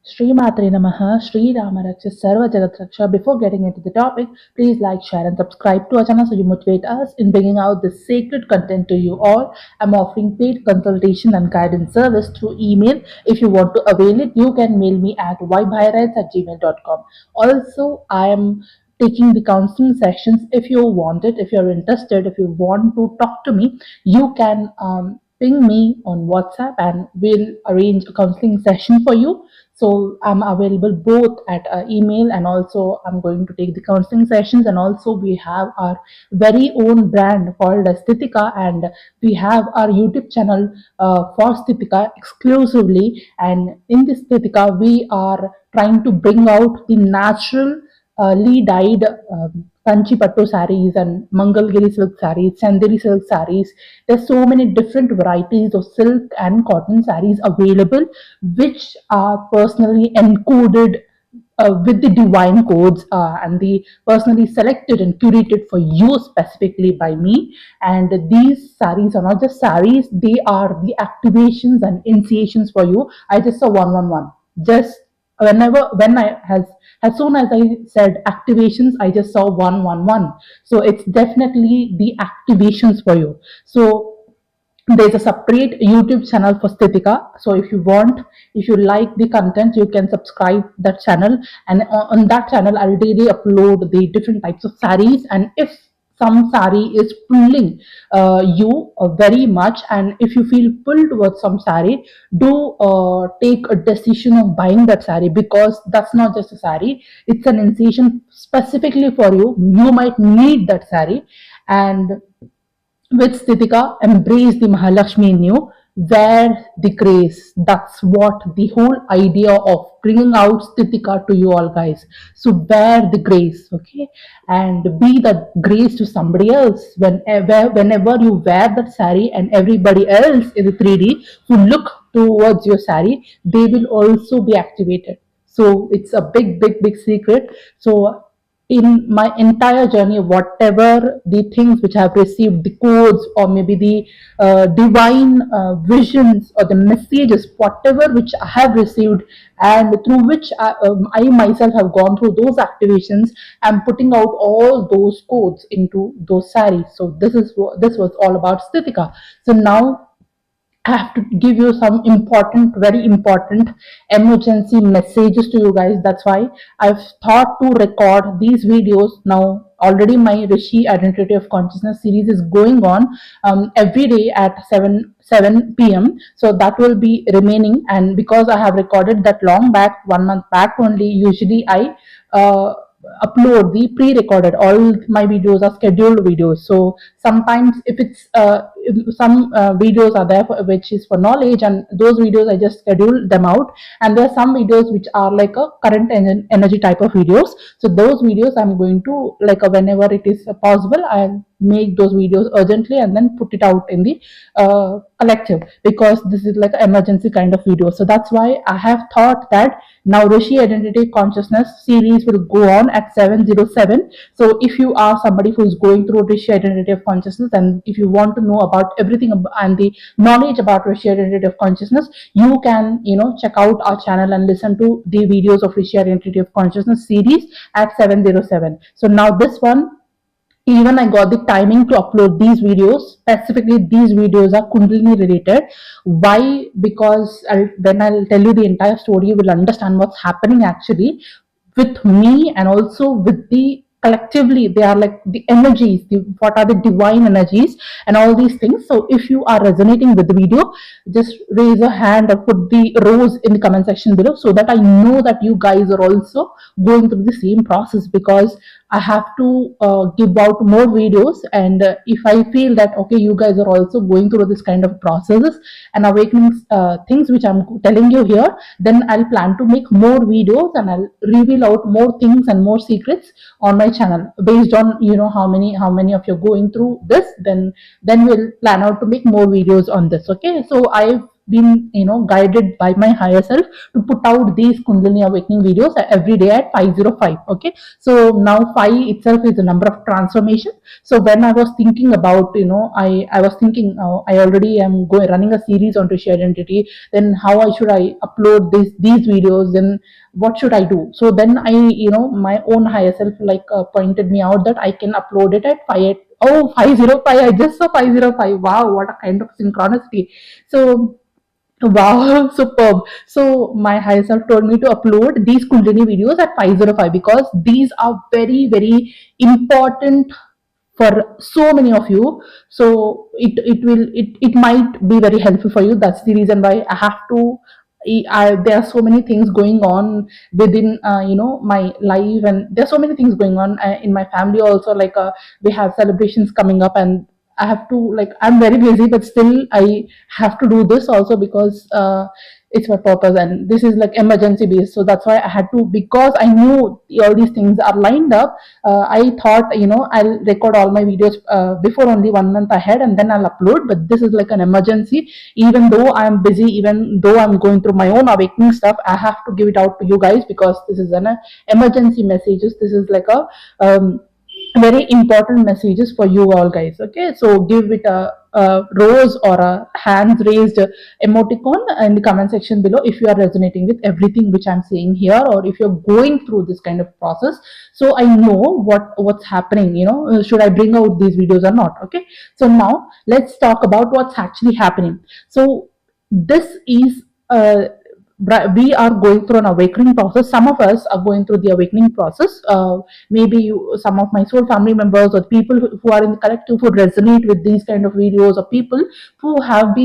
Shri Matre Namaha, Shri Rama Raksha Sarva Jagat Raksha. Before getting into the topic, please like, share, and subscribe to our channel so you motivate us in bringing out this sacred content to you all. I'm offering paid consultation and guidance service through email. If you want to avail it, you can mail me at ybhairats@gmail.com. Also, I am taking the counseling sessions. If you want it, if you're interested, if you want to talk to me, you can ping me on WhatsApp and we'll arrange a counseling session for you. So I'm available both at email, and also I'm going to take the counseling sessions. And also we have our very own brand called Stitika, and we have our YouTube channel for Stitika exclusively. And in this Stitika, we are trying to bring out the natural dyed Kanchi Pattu saris and Mangalgiri silk saris, Chanderi silk saris. There's so many different varieties of silk and cotton saris available, which are personally encoded with the divine codes and the personally selected and curated for you specifically by me. And these saris are not just saris; they are the activations and initiations for you. I just saw 111. Just when I has as soon as I said activations, I just saw 111. So it's definitely the activations for you. So there's a separate YouTube channel for Stitika. So if you like the content, you can subscribe that channel. And on that channel, I'll daily upload the different types of saris. And if some sari is pulling you very much, and if you feel pulled towards some sari, do take a decision of buying that sari, because that's not just a sari, it's an initiation specifically for you. You might need that sari. And with Stitika, embrace the Mahalakshmi in you, wear the grace. That's what the whole idea of bringing out Stitika to you all, guys. So wear the grace, okay, and be the grace to somebody else. Whenever you wear that sari, and everybody else in the 3D who look towards your sari, they will also be activated. So it's a big secret. So in my entire journey, whatever the things which I have received, the codes, or maybe the divine visions or the messages, whatever which I have received, and through which I myself have gone through those activations, I'm putting out all those codes into those saris. So this was all about Stitika. So now I have to give you some very important emergency messages to you guys. That's why I've thought to record these videos now. Already my Rishi Identity of Consciousness series is going on every day at 7 p.m. So that will be remaining. And because I have recorded that long back, 1 month back only, usually I upload the pre-recorded. All my videos are scheduled videos. So sometimes if some videos are there which is for knowledge, and those videos I just schedule them out. And there are some videos which are like a current energy type of videos. So those videos I'm going to, like, whenever it is possible, I'll make those videos urgently and then put it out in the collective, because this is like an emergency kind of video. So that's why I have thought that now Rishi Identity Consciousness series will go on at 7:07. So if you are somebody who is going through Rishi Identity of Consciousness, and if you want to know about everything and the knowledge about Rishi Identity of Consciousness, you can check out our channel and listen to the videos of Rishi Identity of Consciousness series at 7:07. So now this one, even I got the timing to upload these videos. Specifically, these videos are Kundalini related. Why? Because when I'll tell you the entire story, you will understand what's happening actually with me, and also with the collectively. They are like the energies, what are the divine energies and all these things. So if you are resonating with the video, just raise a hand or put the rose in the comment section below, so that I know that you guys are also going through the same process, because I have to give out more videos. And if I feel that okay, you guys are also going through this kind of processes and awakening things which I'm telling you here, then I'll plan to make more videos, and I'll reveal out more things and more secrets on my channel based on how many of you are going through this. Then we'll plan out to make more videos on this. Okay, so I've been, guided by my higher self to put out these Kundalini awakening videos every day at 505. Okay, so now 5 itself is the number of transformation. So when I was thinking about, I was thinking, I already am running a series on Rishi identity. Then how should I upload these videos? Then what should I do? So then my own higher self like pointed me out that I can upload it at 505. I just saw 505. Wow, what a kind of synchronicity. So wow, superb. So my higher self told me to upload these Kundalini videos at 505 because these are very, very important for so many of you. So it might be very helpful for you. That's the reason why I have to. There are so many things going on within my life, and there are so many things going on in my family also. Like we have celebrations coming up, and I have to, like, I'm very busy, but still I have to do this also because it's my purpose, and this is like emergency based. So that's why I had to, because I knew all these things are lined up. I thought, I'll record all my videos before only 1 month ahead, and then I'll upload. But this is like an emergency. Even though I'm busy, even though I'm going through my own awakening stuff, I have to give it out to you guys because this is an emergency messages. This is like a very important messages for you all, guys. Okay, so give it a rose or a hands raised emoticon in the comment section below if you are resonating with everything which I'm saying here, or if you're going through this kind of process, so I know what's happening. Should I bring out these videos or not? Okay, so now let's talk about what's actually happening. So this is we are going through an awakening process. Some of us are going through the awakening process. Maybe some of my soul family members or people who are in the collective who resonate with these kind of videos, or people who have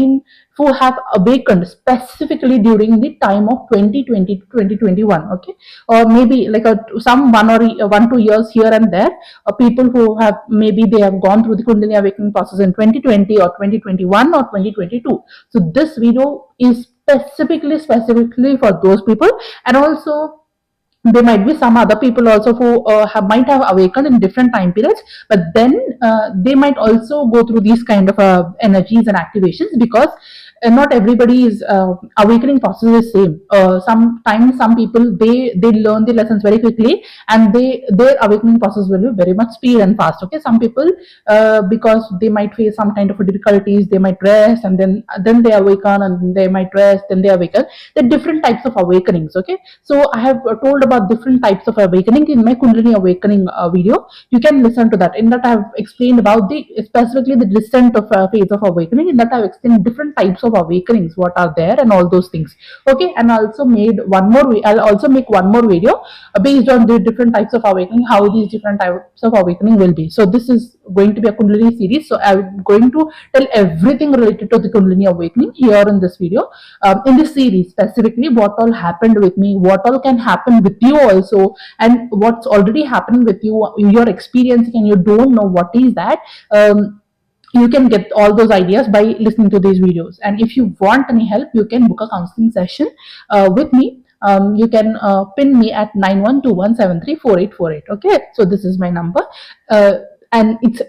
awakened specifically during the time of 2020 to 2021. Okay, or maybe like some 1 or 2 years here and there. People who have, maybe they have gone through the Kundalini awakening process in 2020 or 2021 or 2022. So this video is specifically for those people. And also there might be some other people also who might have awakened in different time periods, but then they might also go through these kind of energies and activations, because not everybody's awakening process is same. Sometimes some people, they learn the lessons very quickly, and their awakening process will be very much speed and fast. Okay, some people because they might face some kind of difficulties, they might rest, and then they awaken, and they might rest, then they awaken. There are different types of awakenings. Okay, so I have told about different types of awakening in my Kundalini awakening video. You can listen to that. In that I have explained about specifically the descent of phase of awakening. In that I have explained different types of awakenings, what are there, and all those things. Okay, and I also made I'll also make one more video based on the different types of awakening, how these different types of awakening will be. So this is going to be a Kundalini series, so I'm going to tell everything related to the Kundalini awakening here in this video. In this series specifically, what all happened with me, what all can happen with you also, and what's already happening with you, you're experiencing and you don't know what is that. You can get all those ideas by listening to these videos. And if you want any help, you can book a counseling session with me. You can pin me at 9121734848. Okay, so this is my number. And if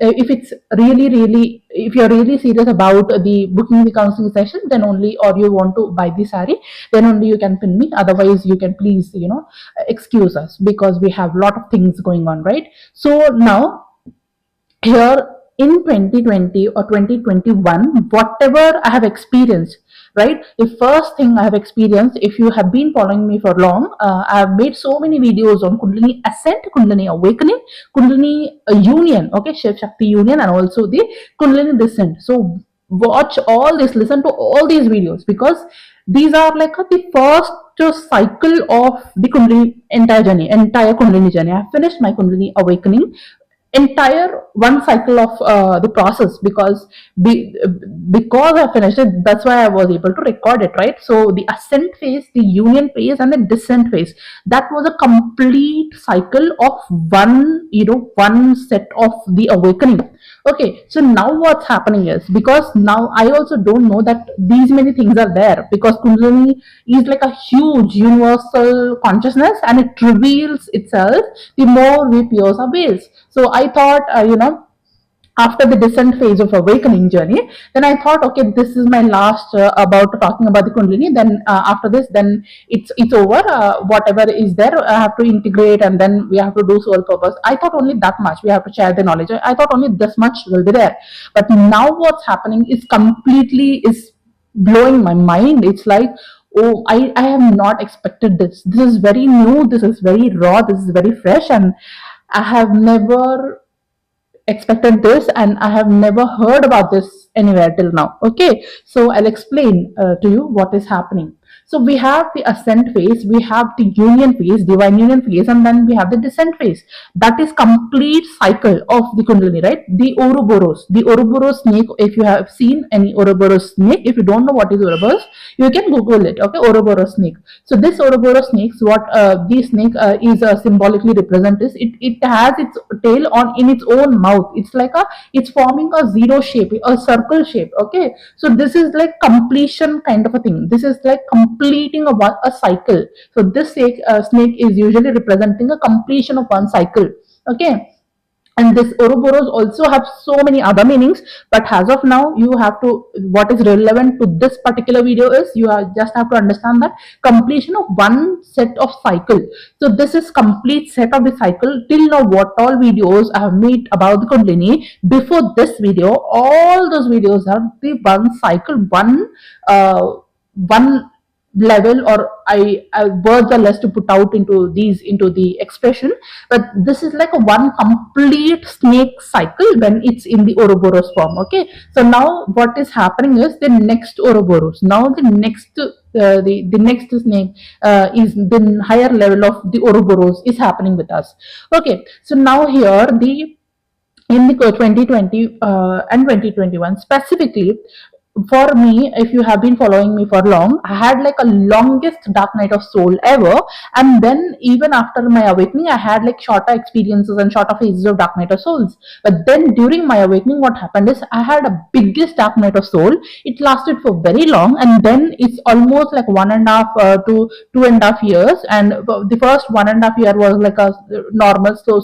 you're really serious about the booking the counseling session, then only, or you want to buy the saree, then only you can pin me. Otherwise, you can please excuse us, because we have a lot of things going on, right? So now here in 2020 or 2021, whatever I have experienced, right? The first thing I have experienced, if you have been following me for long, I have made so many videos on Kundalini ascent, Kundalini awakening, Kundalini union, okay, Shiv Shakti union, and also the Kundalini descent. So watch all this, listen to all these videos, because these are like the first cycle of the Kundalini entire Kundalini journey. I have finished my Kundalini awakening entire one cycle of the process, because I finished it. That's why I was able to record it, right? So the ascent phase, the union phase, and the descent phase, that was a complete cycle of one set of the awakening. Okay, so now what's happening is, because now I also don't know that these many things are there, because Kundalini is like a huge universal consciousness, and it reveals itself the more we pierce our veils. So I thought, after the descent phase of awakening journey, then I thought, okay, this is my last about talking about the Kundalini. Then after this, then it's over. Whatever is there, I have to integrate, and then we have to do soul purpose. I thought only that much, we have to share the knowledge. I thought only this much will be there. But now what's happening is completely is blowing my mind. It's like, oh, I have not expected this. This is very new, this is very raw, this is very fresh, and I have never expected this, and I have never heard about this anywhere till now. Okay, so I'll explain to you what is happening. So we have the ascent phase, we have the union phase, divine union phase, and then we have the descent phase. That is complete cycle of the Kundalini, right? The Ouroboros snake. If you have seen any Ouroboros snake, if you don't know what is Ouroboros, you can Google it. Okay, Ouroboros snake. So this Ouroboros snakes, what the snake is symbolically represent is it has its tail on in its own mouth. It's like it's forming a zero shape, a circle shape. Okay, so this is like completion kind of a thing. This is like completing a cycle. So this snake is usually representing a completion of one cycle. Okay, and this Ouroboros also have so many other meanings, but as of now you have to, what is relevant to this particular video is just have to understand that completion of one set of cycle. So this is complete set of the cycle. Till now what all videos I have made about the Kundalini before this video, all those videos are the one cycle, one level, or I words are less to put out into the expression, but this is like a one complete snake cycle when it's in the Ouroboros form. Okay, so now what is happening is the next Ouroboros, now the next the next snake is the higher level of the Ouroboros is happening with us. Okay, so now here the in the 2020 and 2021 specifically, for me, if you have been following me for long, I had like a longest dark night of soul ever. And then even after my awakening, I had like shorter experiences and shorter phases of dark night of souls. But then during my awakening, what happened is I had a biggest dark night of soul. It lasted for very long, and then it's almost like 1.5 to 2.5 years. And the first 1.5 year was like a normal so.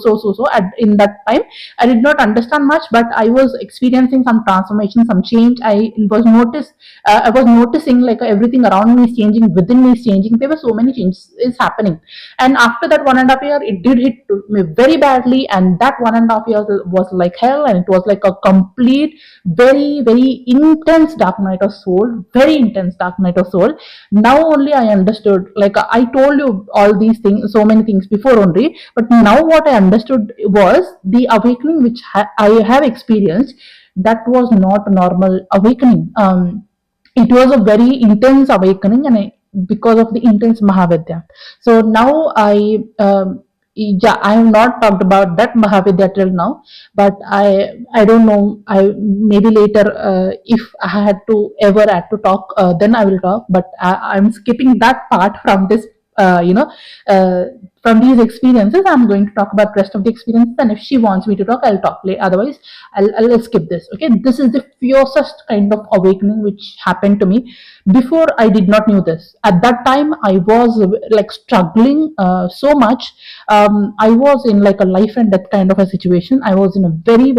In that time, I did not understand much, but I was experiencing some transformation, some change. I was noticing like everything around me is changing, within me is changing. There were so many changes is happening. And after that 1.5 year, it did hit me very badly, and that 1.5 years was like hell, and it was like a complete, very intense dark night of soul, very intense dark night of soul. Now only I understood, like I told you all these things, so many things before only, but now what I understood was the awakening which I have experienced. That was not a normal awakening. It was a very intense awakening, and because of the intense Mahavidya. So now yeah, I have not talked about that Mahavidya till now, but I don't know. I maybe later, if I had to ever had to talk, then I will talk. But I'm skipping that part from this. Uh, from these experiences, I'm going to talk about rest of the experiences, and if she wants me to talk, I'll talk later. Otherwise, I'll skip this. Okay, this is the fiercest kind of awakening which happened to me. Before, I did not knew this. At that time, I was like struggling so much. I was in like a life and death kind of a situation. I was in a very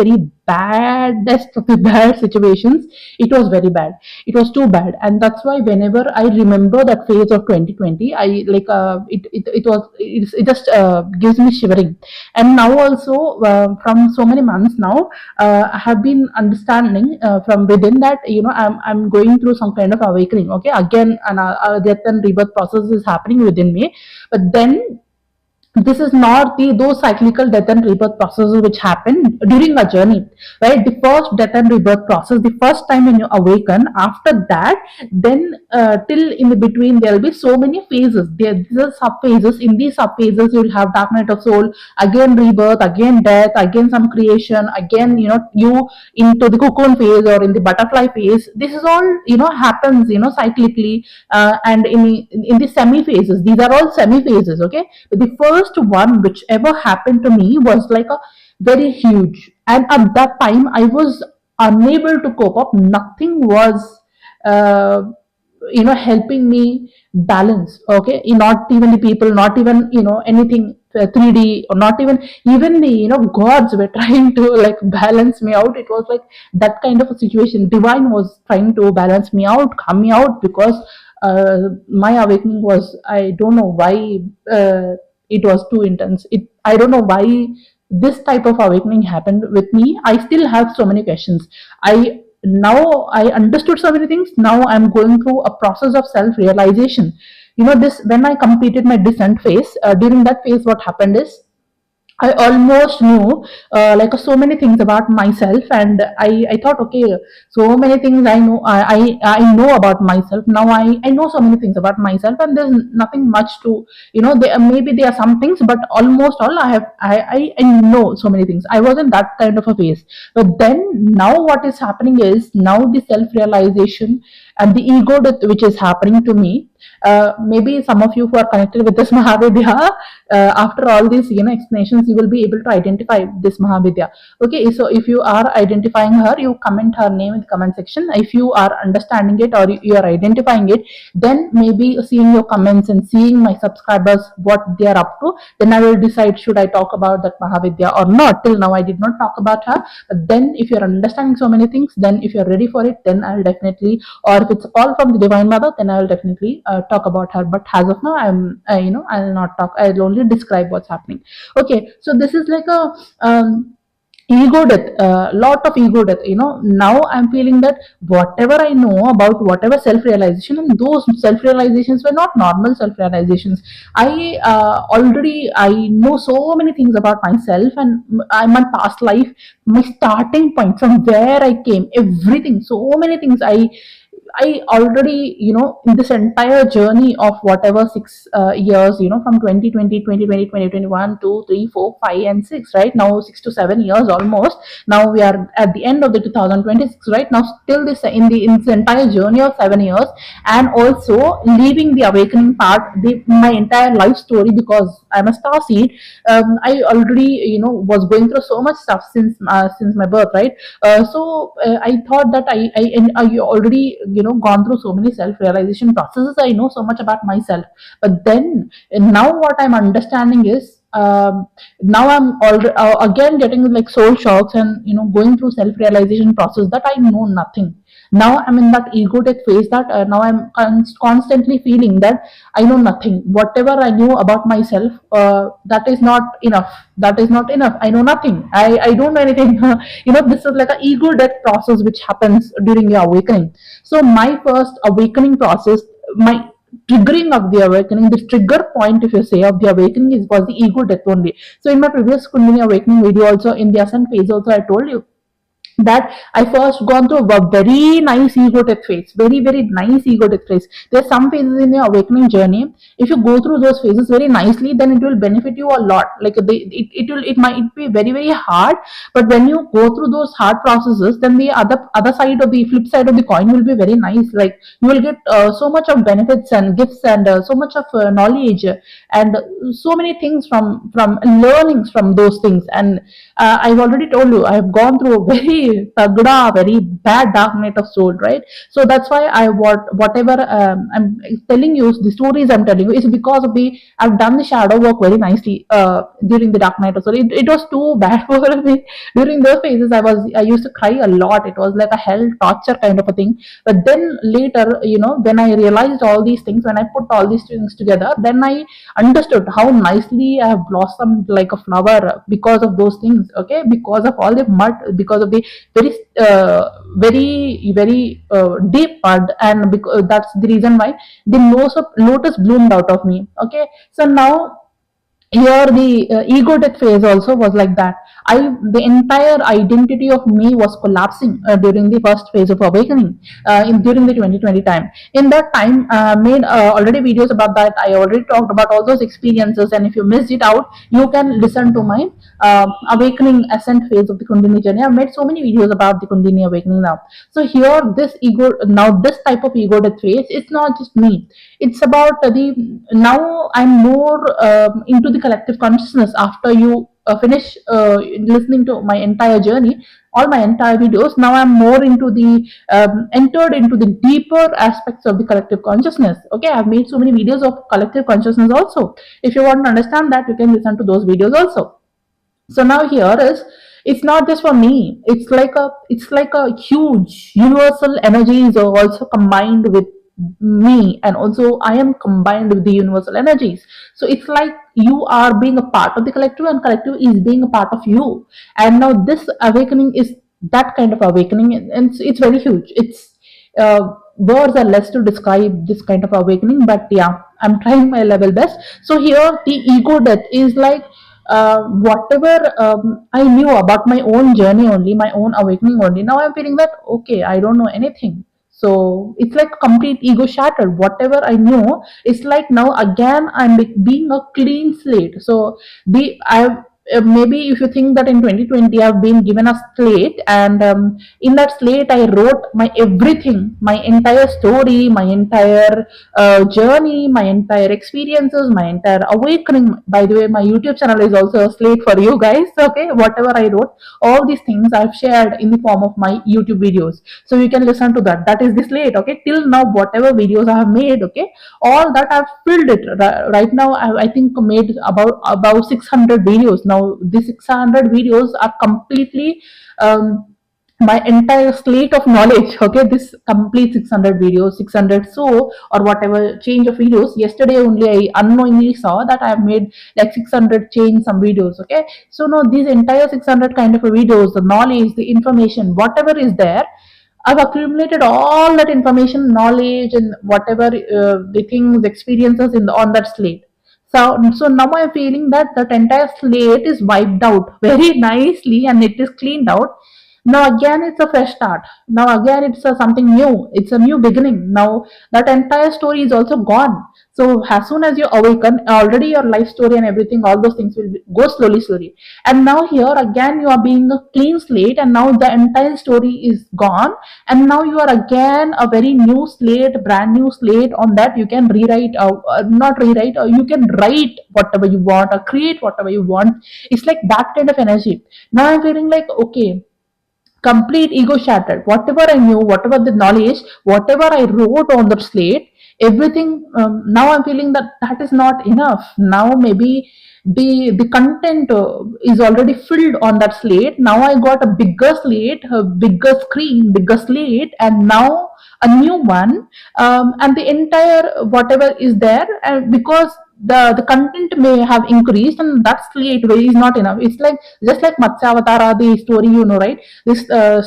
baddest of the bad situations. It was very bad. It was too bad, and that's why whenever I remember that phase of 2020, I like it just gives me shivering. And now also from so many months now, I have been understanding from within that I'm going through some kind of awakening. Okay, again, a death and rebirth process is happening within me, but then this is not those cyclical death and rebirth processes which happen during a journey, right? The first death and rebirth process, the first time when you awaken, after that, then till in the between, there will be so many phases. These are sub phases. In these sub phases, you will have dark night of soul, again rebirth, again death, again some creation, again you into the cocoon phase or in the butterfly phase. This is all happens cyclically, and in the semi phases. These are all semi phases. Okay, but the first one which ever happened to me was like a very huge, and at that time I was unable to cope up. Nothing was uh, helping me balance. Okay, not even the people, not even anything 3D, or not even the gods were trying to like balance me out. It was like that kind of a situation. Divine was trying to balance me out, calm me out, because my awakening was, I don't know why, it was too intense. I don't know why this type of awakening happened with me. I still have so many questions. I understood so many things. Now I'm going through a process of self realization. This, when I completed my descent phase, during that phase, what happened is I almost knew like so many things about myself, and I thought, okay, so many things I know about myself. Now I know so many things about myself, and there's nothing much to, there maybe there are some things, but almost all I know so many things. I was in that kind of a phase. But then now what is happening is, now the self realization and the ego death which is happening to me. Maybe some of you who are connected with this Mahavidya, after all these explanations, you will be able to identify this Mahavidya. Okay, so if you are identifying her, you comment her name in the comment section. If you are understanding it, or you are identifying it, then maybe seeing your comments and seeing my subscribers what they are up to, then I will decide should I talk about that Mahavidya or not. Till now I did not talk about her, but then if you are understanding so many things, then if you are ready for it, then I'll definitely, or if it's all from the Divine Mother, then I will definitely talk about her. But as of now, I'll not talk. I'll only describe what's happening. Okay, so this is like a ego death, lot of ego death. Now I'm feeling that whatever I know about whatever self realization, and those self realizations were not normal self realizations. I know so many things about myself, and my past life, my starting point, from where I came, everything, so many things I already, in this entire journey of whatever 6 years, from 2020, 2020, 2021, 2, 3, 4, 5, and 6, right? Now 6 to 7 years almost. Now we are at the end of the 2026, right? Now still this, in this entire journey of 7 years, and also leaving the awakening part, my entire life story, because I'm a star seed. I already, was going through so much stuff since my birth, right? I thought that I already, gone through so many self realization processes. I know so much about myself. But then now what I'm understanding is, now I'm already again getting like soul shocks, and going through self realization process, that I know nothing. Now I'm in that ego death phase, that now I'm constantly feeling that I know nothing. Whatever I knew about myself, that is not enough. That is not enough. I know nothing. I don't know anything. This is like an ego death process which happens during the awakening. So my first awakening process, my triggering of the awakening, the trigger point, if you say, of the awakening was the ego death only. So in my previous Kundalini awakening video, also in the ascent phase, also I told you that I first gone through a very nice ego death phase, very very nice ego death phase. There's some phases in your awakening journey. If you go through those phases very nicely, then it will benefit you a lot. Like it might be very very hard, but when you go through those hard processes, then the other side of the flip side of the coin will be very nice. Like you will get so much of benefits and gifts, and so much of knowledge, and so many things from learnings from those things. And I've already told you, I have gone through a very tagda, very bad dark night of soul, right? So that's why whatever I'm telling you, the stories I'm telling you, is because of I've done the shadow work very nicely during the dark night of soul. It was too bad for me during those phases. I used to cry a lot. It was like a hell torture kind of a thing. But then later, when I realized all these things, when I put all these things together, then I understood how nicely I have blossomed like a flower because of those things. Okay, because of all the mud, because of the very very deep mud, and because that's the reason why the lotus bloomed out of me. Okay, so now here the ego death phase also was like that. The entire identity of me was collapsing during the first phase of awakening, during the 2020 time. In that time, made already videos about that. I already talked about all those experiences, and if you missed it out, you can listen to my awakening ascent phase of the Kundalini journey. I've made so many videos about the Kundalini awakening now. So here, this type of ego death phase, it's not just me. It's about now I'm more into the collective consciousness. After you finish listening to my entire journey, all my entire videos. Now I'm more into the entered into the deeper aspects of the collective consciousness. Okay, I've made so many videos of collective consciousness also. If you want to understand that, you can listen to those videos also. So now here is, it's not just for me, it's like a huge universal energy is also combined with me, and also I am combined with the universal energies. So it's like you are being a part of the collective, and collective is being a part of you. And now this awakening is that kind of awakening, and it's very huge. It's words are less to describe this kind of awakening, but yeah, I'm trying my level best. So here the ego death is like whatever I knew about my own journey only, my own awakening only. Now I'm feeling that okay, I don't know anything. So it's like complete ego shattered. Whatever I knew, it's like now again I'm being a clean slate. So the I maybe if you think that in 2020 I've been given a slate, and in that slate I wrote my everything, my entire story, my entire journey, my entire experiences, my entire awakening. By the way, my YouTube channel is also a slate for you guys. Okay, whatever I wrote, all these things I've shared in the form of my YouTube videos, so you can listen to that. That is the slate. Okay, till now whatever videos I have made, okay, all that I've filled it. Right now I think made about 600 videos. Now these 600 videos are completely my entire slate of knowledge. Okay, this complete 600 videos, 600 so or whatever change of videos. Yesterday only I unknowingly saw that I have made like 600 change some videos. Okay, so now these entire 600 kind of videos, the knowledge, the information, whatever is there, I've accumulated all that information, knowledge, and whatever the things, experiences on that slate. So now I'm feeling that that entire slate is wiped out very nicely, and it is cleaned out. Now again, it's a fresh start. Now again, it's something new. It's a new beginning. Now that entire story is also gone. So as soon as you awaken, already your life story and everything, all those things will go slowly, slowly. And now here again, you are being a clean slate, and now the entire story is gone, and now you are again a very new slate, brand new slate. On that you can rewrite, not rewrite, or you can write whatever you want or create whatever you want. It's like that kind of energy. Now I'm feeling like okay, complete ego shattered. Whatever I knew, whatever the knowledge, whatever I wrote on the slate, everything. Now I'm feeling that that is not enough. Now maybe the content is already filled on that slate. Now I got a bigger slate, a bigger screen, bigger slate, and now a new one, and the entire whatever is there, and because the content may have increased, and that slate is not enough. It's like just like Matsyavatara, the story, you know, right? This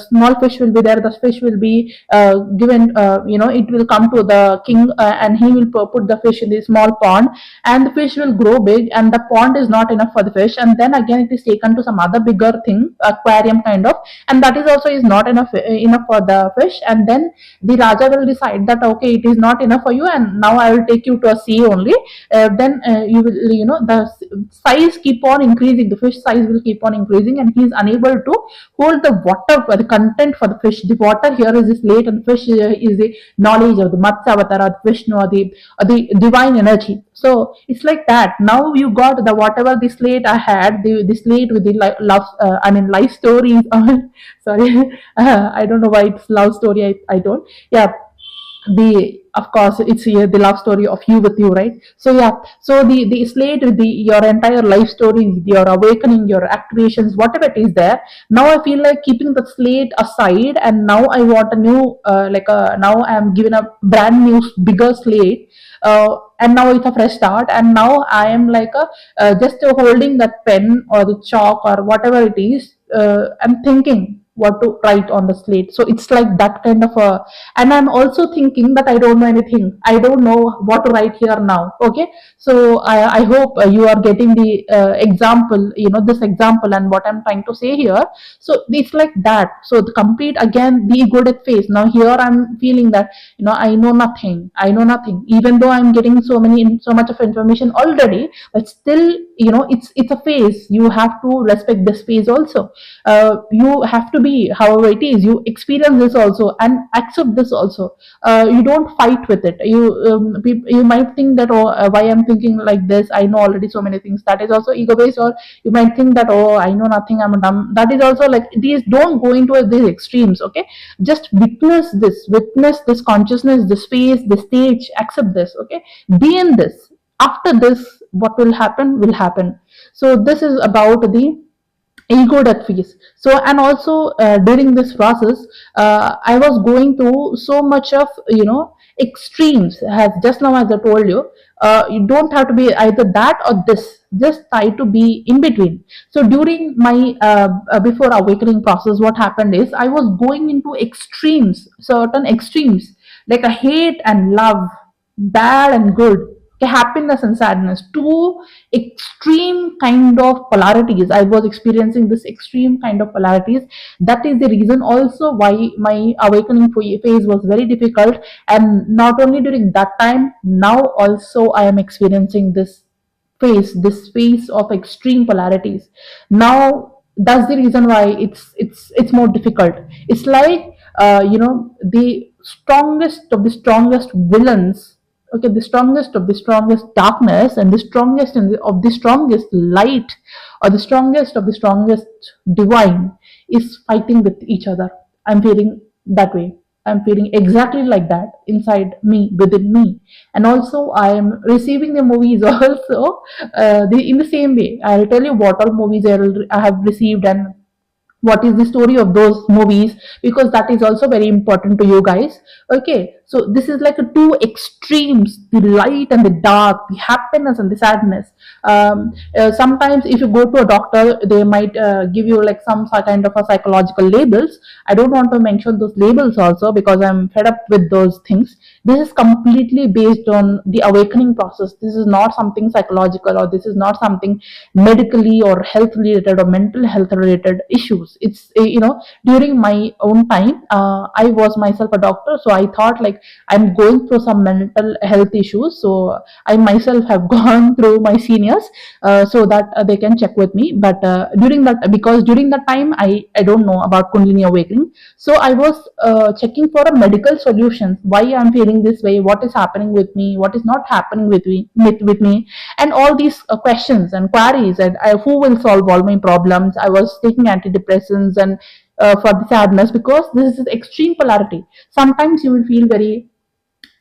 small fish will be there. The fish will be given, it will come to the king, and he will put the fish in the small pond, and the fish will grow big, and the pond is not enough for the fish, and then again it is taken to some other bigger thing, aquarium kind of, and that is also is not enough for the fish, and then the Raja will decide that okay, it is not enough for you, and now I will take you to a sea only. Then you will, the size keep on increasing, the fish size will keep on increasing, and he is unable to hold the water, the content for the fish. The water here is the slate, and fish is the knowledge of the Matsya Avatara, the Vishnu, or the divine energy. So it's like that. Now you got the whatever the slate I had, the slate with the love, life stories. Sorry, I don't know why it's love story. I don't. Yeah, the of course it's here the love story of you with you, right? So yeah, so the slate with your entire life story, your awakening, your activations, whatever it is there. Now I feel like keeping the slate aside, and now I want a new now I am given a brand new bigger slate, and now it's a fresh start, and now I am like just holding that pen or the chalk or whatever it is. I'm thinking what to write on the slate. So it's like that kind of a, and I'm also thinking that I don't know anything. I don't know what to write here now. Okay. So I hope you are getting the example, this example and what I'm trying to say here. So it's like that. So the complete, again, the ego death phase. Now here I'm feeling that, I know nothing. I know nothing. Even though I'm getting so much of information already, but still, it's a phase. You have to respect this phase also. You have to be however it is. You experience this also and accept this also. You don't fight with it. You might think that, oh, why I'm thinking like this, I know already so many things. That is also ego based. Or you might think that, oh, I know nothing, I'm dumb. That is also like, these don't go into these extremes. Okay, just witness this consciousness, this phase, this stage, accept this. Okay, be in this. After this, what will happen will happen. So this is about the ego death phase. So, and also during this process, I was going through so much of, extremes. Has just now, as I told you, you don't have to be either that or this. Just try to be in between. So during my before awakening process, what happened is I was going into extremes, certain extremes, like a hate and love, bad and good, happiness and sadness, two extreme kind of polarities. I was experiencing this extreme kind of polarities. That is the reason also why my awakening phase was very difficult. And not only during that time, now also I am experiencing this phase of extreme polarities. Now that's the reason why it's more difficult. It's like, the strongest of the strongest villains, okay, the strongest of the strongest darkness, and the strongest of the strongest light, or the strongest of the strongest divine, is fighting with each other. I'm feeling that way. I'm feeling exactly like that inside me, within me. And also I am receiving the movies also, in the same way. I'll tell you what all movies I have received, and what is the story of those movies, because that is also very important to you guys. Okay, so this is like a two extremes, the light and the dark, the happiness and the sadness. Sometimes if you go to a doctor, they might give you like some kind of a psychological labels. I don't want to mention those labels also, because I'm fed up with those things. This is completely based on the awakening process. This is not something psychological, or this is not something medically or health related or mental health related issues. It's during my own time, I was myself a doctor, so I thought like I'm going through some mental health issues. So I myself have gone through my seniors, so that they can check with me. But during that time, I don't know about Kundalini awakening. So I was checking for a medical solution. Why I'm feeling this way? What is happening with me? What is not happening with me? And all these questions and queries, and who will solve all my problems? I was taking antidepressants and for the sadness, because this is extreme polarity. Sometimes you will feel very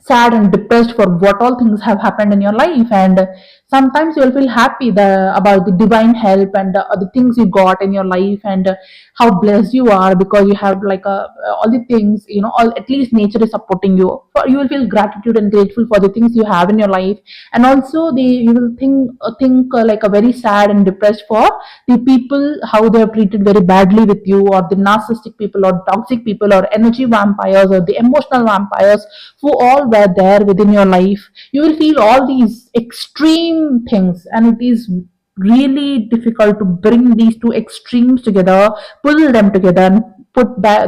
sad and depressed for what all things have happened in your life, and sometimes you will feel happy about the divine help and the things you got in your life, and how blessed you are because you have like all the things, all, at least nature is supporting you. You will feel gratitude and grateful for the things you have in your life. And also you will think like a very sad and depressed for the people, how they have treated very badly with you, or the narcissistic people, or toxic people, or energy vampires, or the emotional vampires who all were there within your life. You will feel all these extreme things, and it is really difficult to bring these two extremes together, pull them together, and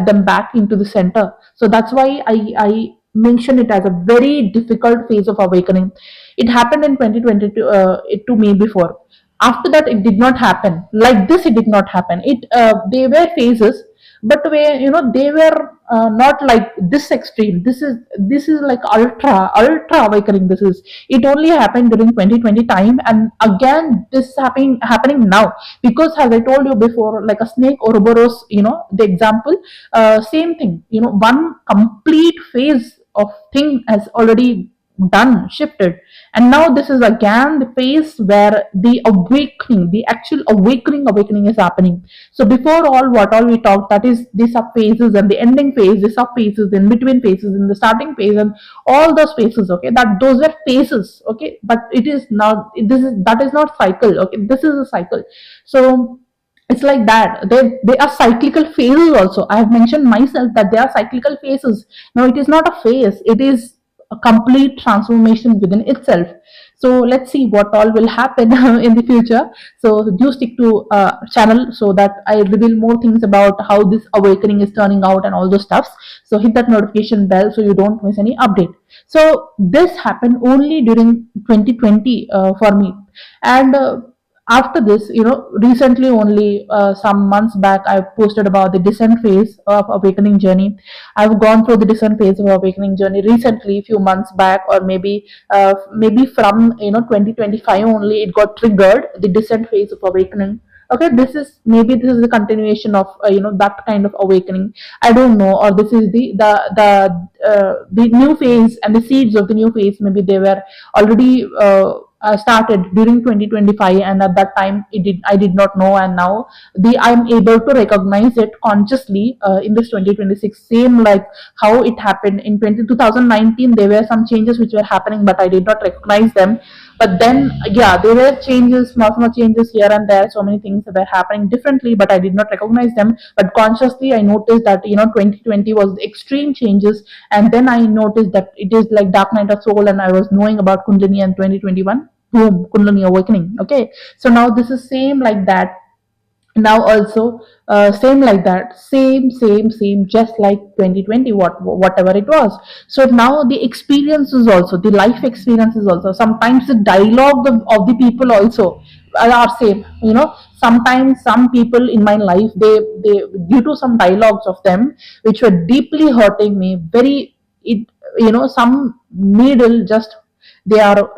them back into the center. So that's why I mention it as a very difficult phase of awakening. It happened in 2022 to me before. After that, it did not happen like this. It did not happen. They were phases, but they were not like this extreme. This is like ultra awakening. It only happened during 2020 time, and again this is happening now, because as I told you before, like a snake Ouroboros, the example, same thing. One complete phase of thing has already done, shifted, and now this is again the phase where the awakening, the actual awakening is happening. So before all, what all we talked, that is the sub phases and the ending phase, the sub phases, the in between phases, in the starting phase, and all those phases. Okay, those are phases. Okay, but it is not. That is not cycle. Okay, this is a cycle. So it's like that. They are cyclical phases also. I have mentioned myself that they are cyclical phases. Now it is not a phase. It is a complete transformation within itself. So let's see what all will happen in the future. So do stick to channel, so that I reveal more things about how this awakening is turning out and all those stuffs. So hit that notification bell so you don't miss any update. So this happened only during 2020 for me, and After this, recently only, some months back, I posted about the descent phase of awakening journey. I've gone through the descent phase of awakening journey recently, few months back, or maybe from 2025 only, it got triggered, the descent phase of awakening. Okay, this is the continuation of that kind of awakening. I don't know, or this is the new phase, and the seeds of the new phase, maybe they were already started during 2025, and at that time I did not know, and now I'm able to recognize it consciously in this 2026. Same like how it happened in 2019, there were some changes which were happening, but I did not recognize them. But then, yeah, there were changes, small changes here and there. So many things were happening differently, but I did not recognize them. But consciously, I noticed that 2020 was extreme changes, and then I noticed that it is like dark night of soul, and I was knowing about Kundalini in 2021. Boom, Kundalini awakening. Okay, so now this is same like that. Now also, same like that, same, just like 2020, whatever it was. So now the experiences also, the life experiences also, sometimes the dialogue of the people also are same. Sometimes some people in my life, they due to some dialogues of them which were deeply hurting me, very, it some needle just, they are,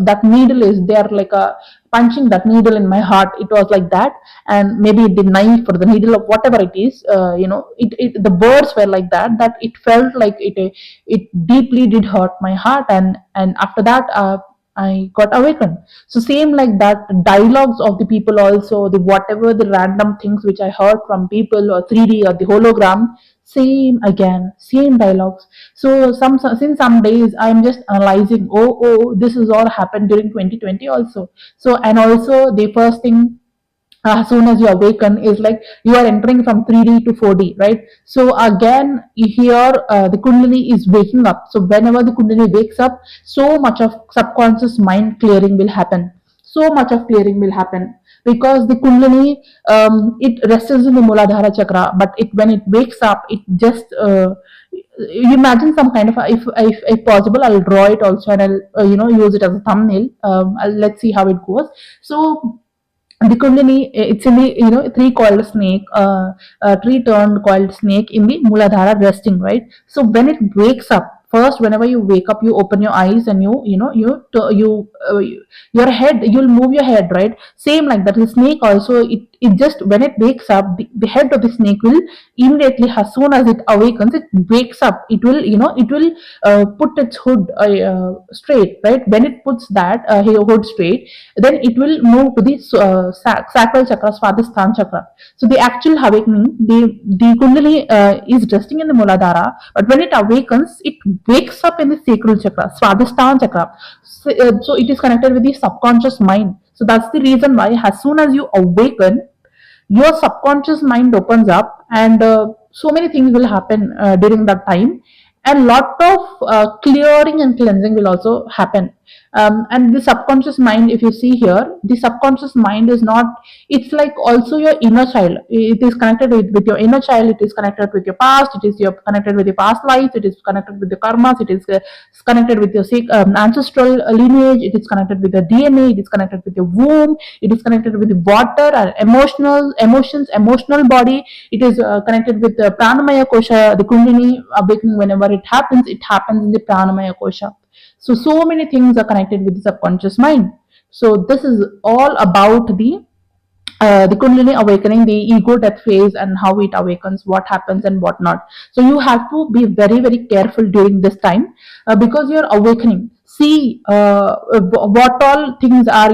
that needle is, they are like a punching that needle in my heart. It was like that. And maybe the knife or the needle of whatever it is, the words were like that, that it felt like it deeply did hurt my heart. And after that, I got awakened. So same like that, dialogues of the people also, the whatever the random things which I heard from people, or 3D or the hologram, same again, same dialogues. So since some days I'm just analyzing, oh, this is all happened during 2020 also. So, and also the first thing, as soon as you awaken, is like you are entering from 3D to 4D, right? So again, here, the Kundalini is waking up. So whenever the Kundalini wakes up, so much of subconscious mind clearing will happen. So much of clearing will happen, because the Kundalini, it rests in the Muladhara chakra, but when it wakes up, it just, you imagine some kind of if possible, I'll draw it also, and I'll use it as a thumbnail. Let's see how it goes. So the Kundalini, it's in the three coiled snake, three turned coiled snake in the Muladhara resting, right? So when it wakes up, first, whenever you wake up, you open your eyes, and your head, you'll move your head, right? Same like that, the snake also, it just, when it wakes up, the head of the snake will immediately, as soon as it awakens, it wakes up, it will put its hood straight, right? When it puts that hood straight, then it will move to the sacral chakra, Swadhisthana chakra. So the actual awakening, the Kundalini is resting in the Muladhara, but when it awakens, it wakes up in the sacral chakra, Swadhisthana chakra. So it is connected with the subconscious mind. So that's the reason why, as soon as you awaken, your subconscious mind opens up, and so many things will happen during that time, and lot of clearing and cleansing will also happen. And the subconscious mind, if you see here, the subconscious mind is not, it's like also your inner child. It is connected with your inner child, it is connected with your past, it is connected with your past life, it is connected with the karmas, it is connected with your ancestral lineage, it is connected with the DNA, it is connected with your womb, it is connected with the water, emotions, emotional body. It is connected with the pranamaya kosha, the Kundalini awakening. Whenever it happens in the pranamaya kosha. So many things are connected with the subconscious mind. So this is all about the Kundalini awakening, the ego death phase, and how it awakens, what happens and what not. So you have to be very, very careful during this time, because you're awakening. See what all things are,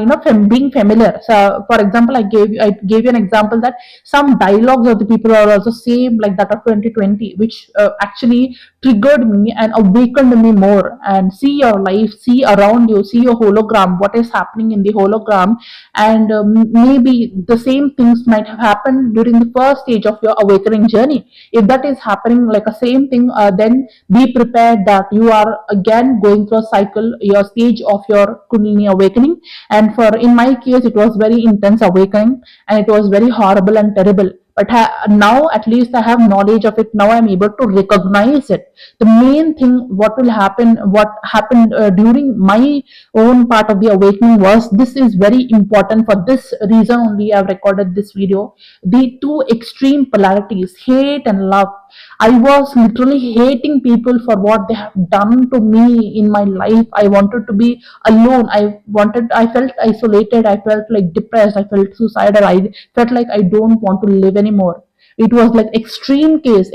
being familiar. So, for example, I gave you an example that some dialogues of the people are also same like that of 2020, which actually triggered me and awakened me more. And see your life, see around you, see your hologram, what is happening in the hologram, and maybe the same things might have happened during the first stage of your awakening journey. If that is happening like a same thing, then be prepared that you are again going through a cycle, your stage of your Kundalini awakening. And in my case, it was very intense awakening, and it was very horrible and terrible. but now at least I have knowledge of it. Now I'm able to recognize it. The main thing, what happened during my own part of the awakening was, this is very important. For this reason only I've recorded this video. The two extreme polarities, hate and love. I was literally hating people for what they have done to me in my life. I wanted to be alone. I felt isolated. I felt like depressed. I felt suicidal. I felt like I don't want to live anymore. It was like extreme case.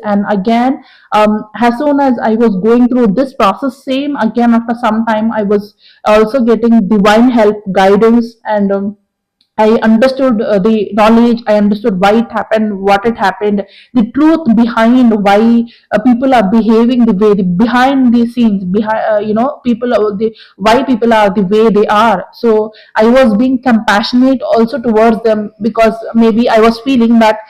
And again, as soon as I was going through this process, same again, after some time I was also getting divine help, guidance, and I understood the knowledge. I understood why it happened, what it happened, the truth behind why people are behaving the way, behind the scenes, behind people why people are the way they are. So I was being compassionate also towards them, because maybe I was feeling that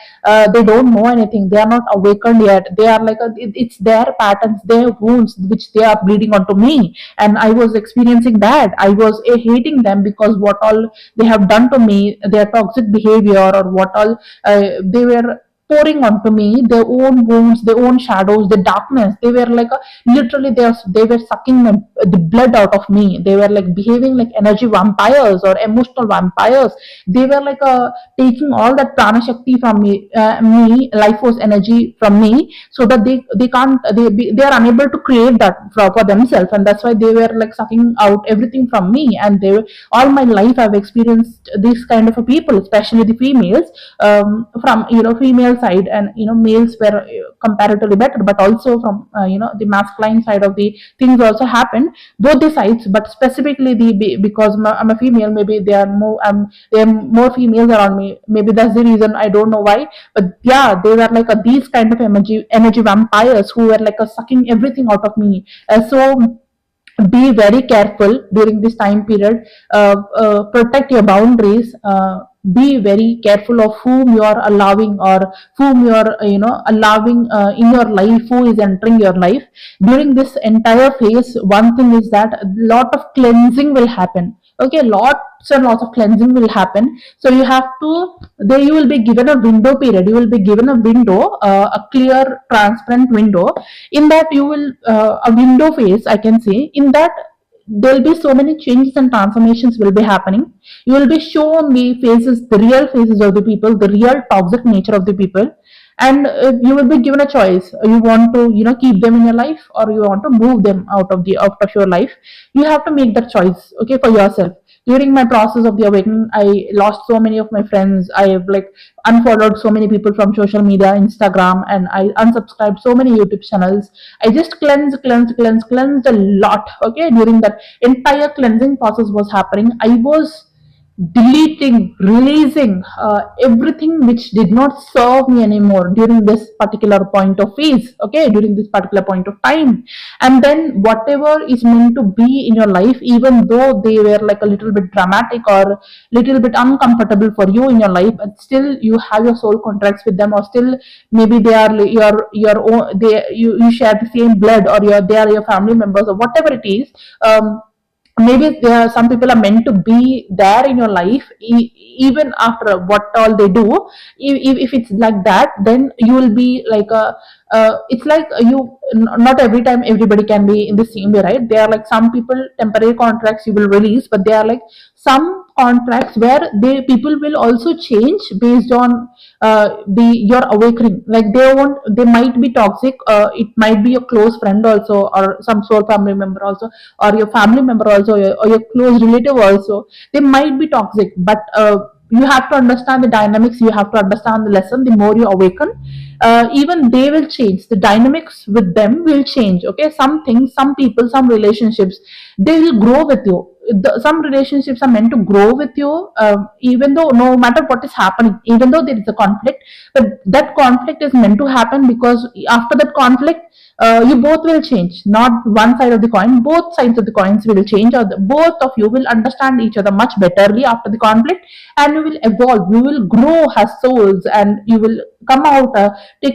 they don't know anything. They are not awakened yet. They are like it's their patterns, their wounds, which they are bleeding onto me, and I was experiencing that. I was hating them because what all they have done to me, their toxic behavior, or what all they were pouring onto me, their own wounds, their own shadows, the darkness. They were like literally they were sucking the blood out of me. They were like behaving like energy vampires or emotional vampires. They were like taking all that prana shakti from me, life force energy from me, so that they can't they are unable to create that for themselves, and that's why they were like sucking out everything from me. And they all my life I've experienced this kind of a people, especially the females, from female side, and males were comparatively better, but also from the masculine side of the things also happened, both the sides. But specifically because I'm a female, maybe there are more females around me, maybe that's the reason. I don't know why, but yeah, they were like these kind of energy vampires who were like sucking everything out of me. So be very careful during this time period. Protect your boundaries. Be very careful of whom you are allowing, or whom you are allowing in your life, who is entering your life during this entire phase. One thing is that a lot of cleansing will happen. Okay, lots and lots of cleansing will happen. So you have to, there you will be given a window period. You will be given a window, a clear transparent window. In that you will a window phase, I can say. In that there will be so many changes and transformations will be happening. You will be shown the faces, the real faces of the people, the real toxic nature of the people. And you will be given a choice. You want to keep them in your life, or you want to move them out of your life. You have to make that choice, okay, for yourself. During my process of the awakening, I lost so many of my friends. I have like unfollowed so many people from social media, Instagram, and I unsubscribed so many YouTube channels. I just cleansed a lot. Okay, during that entire cleansing process was happening, I was deleting, releasing everything which did not serve me anymore during this particular point of phase, okay, during this particular point of time. And then whatever is meant to be in your life, even though they were like a little bit dramatic or little bit uncomfortable for you in your life, but still you have your soul contracts with them, or still maybe they are your own, you share the same blood, or they are your family members, or whatever it is. Maybe there are some people are meant to be there in your life, even after what all they do. If it's like that, then you will be like it's like not every time everybody can be in the same way, right? There are like some people, temporary contracts you will release, but there are like some contracts where people will also change based on your awakening. Like they might be toxic. It might be your close friend also, or some soul family member also, or your family member also, or your close relative also. They might be toxic, but you have to understand the dynamics. You have to understand the lesson. The more you awaken, even they will change. The dynamics with them will change. Okay, some things, some people, some relationships, they will grow with you. Some relationships are meant to grow with you, even though no matter what is happening, even though there is a conflict, but that conflict is meant to happen, because after that conflict, you both will change. Not one side of the coin, both sides of the coins will change, or both of you will understand each other much betterly after the conflict, and you will evolve, you will grow as souls, and you will come out,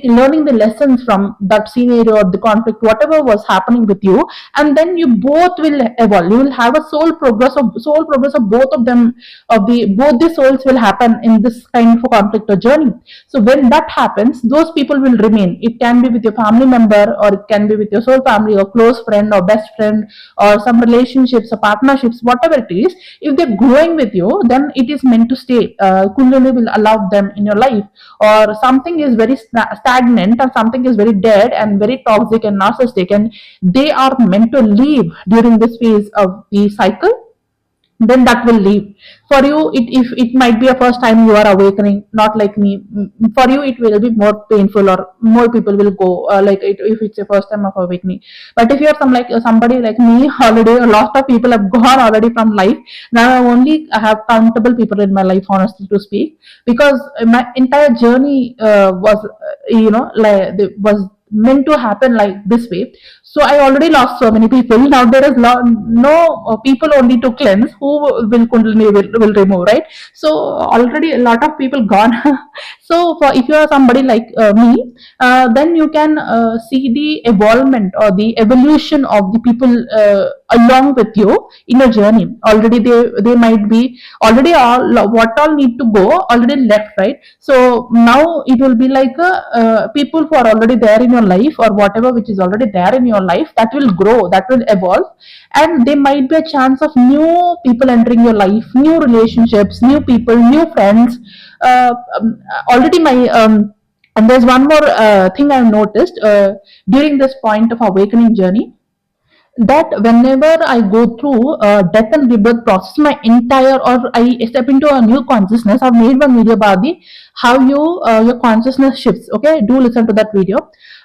learning the lessons from that scenario or the conflict, whatever was happening with you, and then you both will evolve. You will have a soul progress of both of them, of the both the souls will happen in this kind of a conflict or journey. So when that happens, those people will remain. It can be with your family member, or it can be with your soul family, or close friend, or best friend, or some relationships or partnerships, whatever it is. If they're growing with you, then it is meant to stay. Kundalini will allow them in your life. Or something is very stagnant, or something is very dead and very toxic and narcissistic, and they are meant to leave during this phase of the cycle, then that will leave. For you, if it might be a first time you are awakening, not like me. For you it will be more painful, or more people will go, if it's a first time of awakening. But if you are somebody like me, already a lot of people have gone already from life. Now I have countable people in my life, honestly to speak, because my entire journey was meant to happen like this way. So I already lost so many people. Now there is no people only to cleanse. Who will Kundalini will remove, right? So already a lot of people gone. So for if you are somebody like me, then you can see the evolvement or the evolution of the people along with you in your journey. Already they might be already all what all need to go already left, right? So now it will be like people who are already there in your life, or whatever which is already there in your life, that will grow, that will evolve, and there might be a chance of new people entering your life, new relationships, new people, new friends. Already my and there's one more thing I've noticed during this point of awakening journey, that whenever I go through death and rebirth process, my entire, or I step into a new consciousness. I've made one video about the how your consciousness shifts. Okay, do listen to that video.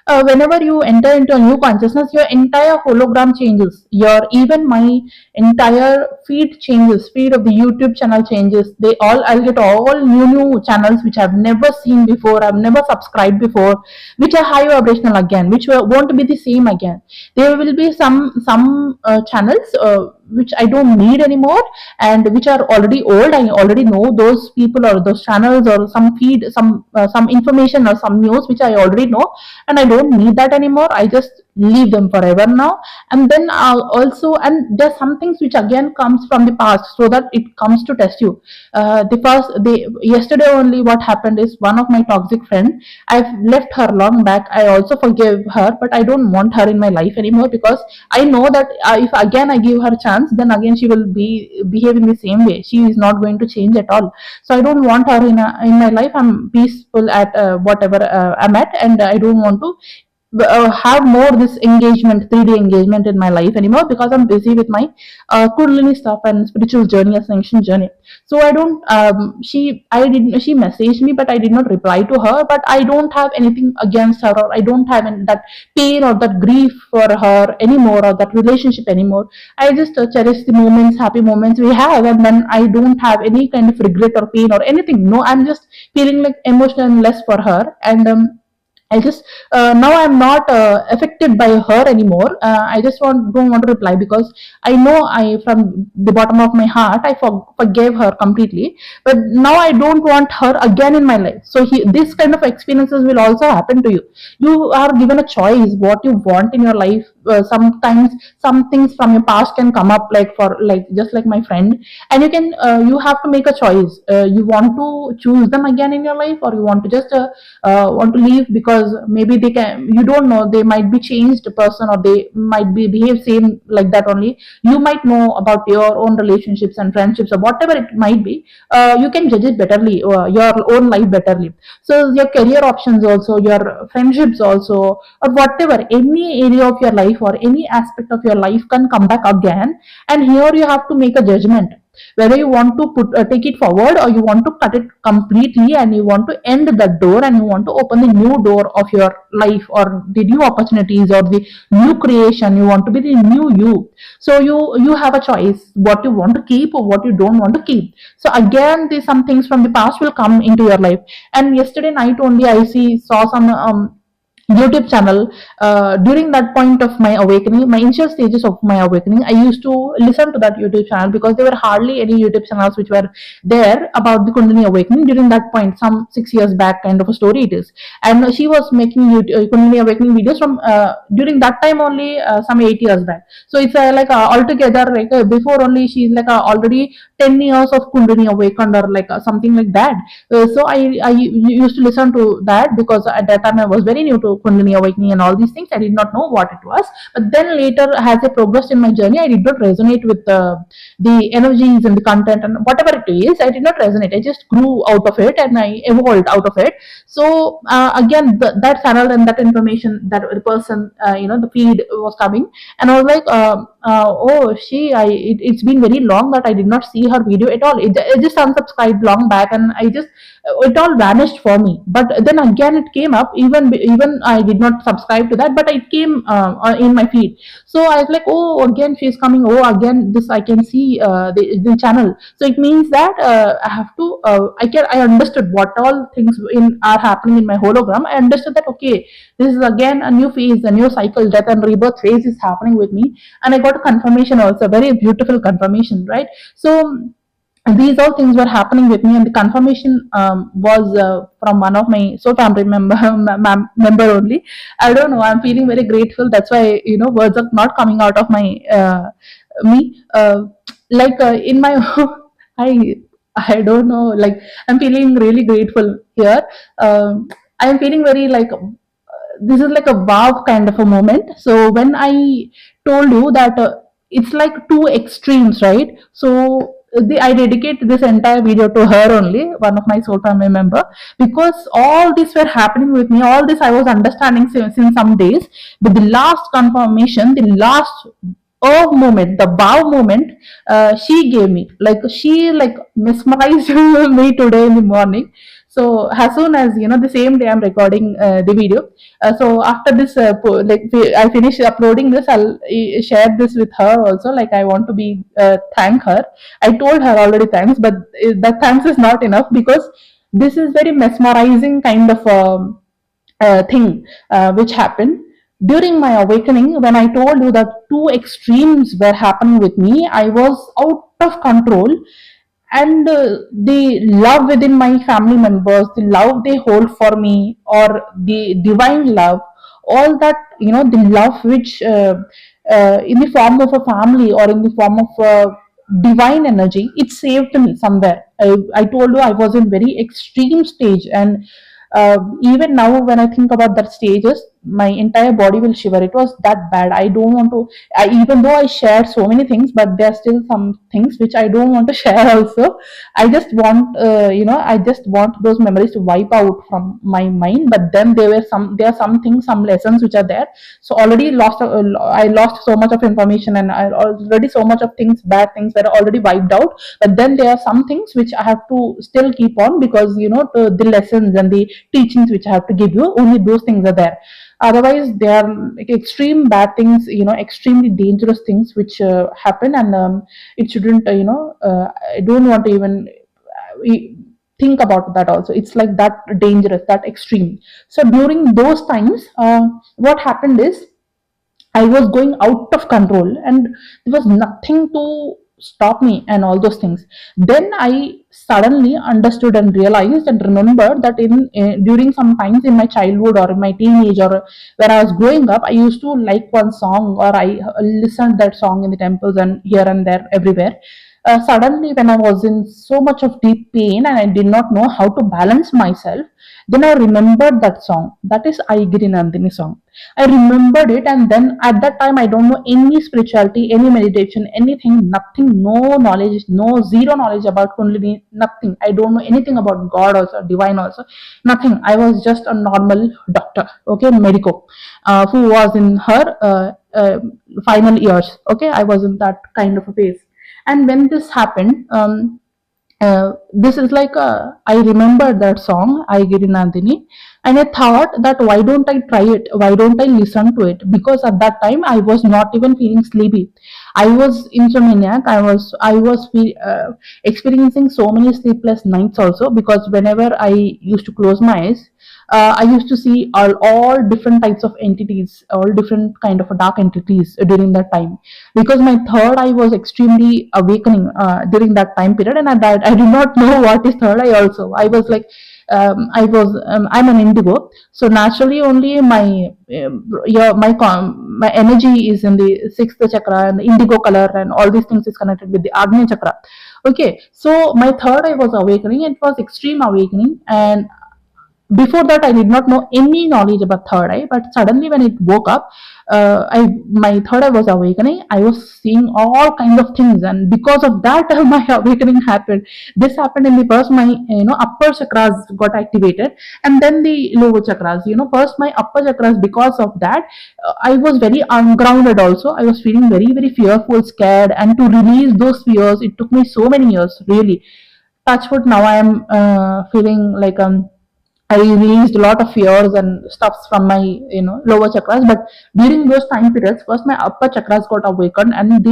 Whenever you enter into a new consciousness, your entire hologram changes. Your even my entire feed changes. Feed of the YouTube channel changes. I'll get all new channels which I've never seen before. I've never subscribed before, which are high vibrational again, which won't be the same again. There will be some channels which I don't need anymore, and which are already old. I already know those people or those channels, or some feed, some information or some news which I already know, and I don't need that anymore. I just leave them forever now. And then and there's some things which again comes from the past, so that it comes to test you. Yesterday only what happened is, one of my toxic friend, I've left her long back. I also forgave her, but I don't want her in my life anymore, because I know that if again I give her a chance, then again she will be behaving the same way. She is not going to change at all. So I don't want her in my life. I'm peaceful at whatever I'm at, and I don't want to have more this engagement, 3D engagement in my life anymore, because I'm busy with my Kundalini stuff and spiritual journey, ascension journey. So I don't. She messaged me, but I did not reply to her. But I don't have anything against her, or I don't have that pain or that grief for her anymore, or that relationship anymore. I just cherish the moments, happy moments we have, and then I don't have any kind of regret or pain or anything. No, I'm just feeling like emotional and less for her, and I just now I'm not affected by her anymore. I just don't want to reply, because I know I from the bottom of my heart I forgave her completely. But now I don't want her again in my life. So this kind of experiences will also happen to you. You are given a choice what you want in your life. Sometimes some things from your past can come up, just like my friend, and you have to make a choice. You want to choose them again in your life, or you want to just want to leave, because maybe you don't know, they might be changed person, or they might be behave same like that only. You might know about your own relationships and friendships, or whatever it might be. You can judge it betterly, your own life betterly. So your career options also, your friendships also, or whatever, any area of your life or any aspect of your life can come back again. And here you have to make a judgment, whether you want to take it forward, or you want to cut it completely, and you want to end that door, and you want to open the new door of your life, or the new opportunities, or the new creation. You want to be the new you. So you have a choice, what you want to keep or what you don't want to keep. So again, some things from the past will come into your life. And yesterday night only I saw some YouTube channel. During that point of my awakening, my initial stages of my awakening, I used to listen to that YouTube channel because there were hardly any YouTube channels which were there about the Kundalini awakening during that point. Some 6 years back, kind of a story it is. And she was making Kundalini awakening videos from during that time only, some 8 years back. So it's like altogether, like before only she's like already 10 years of Kundalini awakened, or like something like that. So I used to listen to that because at that time I was very new to Kundalini awakening and all these things. I did not know what it was. But then later, as I progressed in my journey, I did not resonate with the energies and the content and whatever it is. I did not resonate. I just grew out of it and I evolved out of it. So again, that channel and that information, that the person, the feed was coming, and I was like, oh, it's been very long that I did not see her video at all. I just unsubscribed long back, and I just it all vanished for me. But then again it came up, even I did not subscribe to that, but it came in my feed. So I was like, oh, again she's coming. Oh, again this I can see the channel. So it means that I have to I understood what all things are happening in my hologram. I understood that, okay, this is again a new phase, a new cycle, death and rebirth phase is happening with me. And I got a confirmation also, very beautiful confirmation, right? So these all things were happening with me, and the confirmation was from one of my soul family member only. I don't know, I'm feeling very grateful. That's why, words are not coming out of my me, like in my i I don't know, like I'm feeling really grateful here. I'm feeling very like this is like a wow kind of a moment. So when I told you that it's like two extremes, right? So I dedicate this entire video to her only, one of my soul family member, because all this were happening with me. All this I was understanding since some days, but the last confirmation, the last oh moment, the wow moment, she gave me, like she like mesmerized me today in the morning. So as soon as the same day I'm recording the video. So after this, I finish uploading this, I'll share this with her also. Like I want to be thank her. I told her already thanks, but that thanks is not enough, because this is very mesmerizing kind of thing which happened during my awakening. When I told you that two extremes were happening with me, I was out of control. And the love within my family members, the love they hold for me, or the divine love, all that, the love which in the form of a family or in the form of divine energy, it saved me somewhere. I told you I was in very extreme stage, and even now when I think about that stages, my entire body will shiver. It was that bad. I don't want to, even though I shared so many things, but there are still some things which I don't want to share also. I just want, I just want those memories to wipe out from my mind. But then there are some things, some lessons which are there. So already I lost so much of information, and I already so much of things, bad things were already wiped out. But then there are some things which I have to still keep on, because the lessons and the teachings which I have to give you, only those things are there. Otherwise they are like extreme bad things, extremely dangerous things which happen. And it shouldn't, I don't want to even think about that also. It's like that dangerous, that extreme. So during those times, what happened is, I was going out of control, and there was nothing to stop me and all those things. Then I suddenly understood and realized and remembered that during some times in my childhood or in my teenage, or when I was growing up, I used to like one song, or I listened that song in the temples and here and there everywhere. Suddenly, when I was in so much of deep pain and I did not know how to balance myself, then I remembered that song. That is Aigiri Nandini song. I remembered it, and then at that time I don't know any spirituality, any meditation, anything, nothing, no knowledge, no zero knowledge about Kundalini, nothing. I don't know anything about God also, divine also, nothing. I was just a normal doctor, okay, medico, who was in her final years. Okay, I was in that kind of a phase. And when this happened, this is like I remembered that song, I Nandini, and I thought that why don't I try it? Why don't I listen to it? Because at that time I was not even feeling sleepy. I was insomniac. I was experiencing so many sleepless nights also, because whenever I used to close my eyes, I used to see all different types of entities, all different kind of dark entities during that time, because my third eye was extremely awakening during that time period, and I did not know what is third eye also. I was like, I'm an indigo, so naturally only my energy is in the sixth chakra, and the indigo color and all these things is connected with the Agnya chakra. Okay, so my third eye was awakening. It was extreme awakening, and before that I did not know any knowledge about third eye, but suddenly when it woke up, I my third eye was awakening. I was seeing all kinds of things, and because of that my awakening happened. This happened in the first, my upper chakras got activated, and then the lower chakras. First my upper chakras, because of that I was very ungrounded also. I was feeling very very fearful, scared, and to release those fears it took me so many years, really. Touchwood, now I am feeling like I released a lot of fears and stuffs from my lower chakras. But during those time periods, first my upper chakras got awakened, and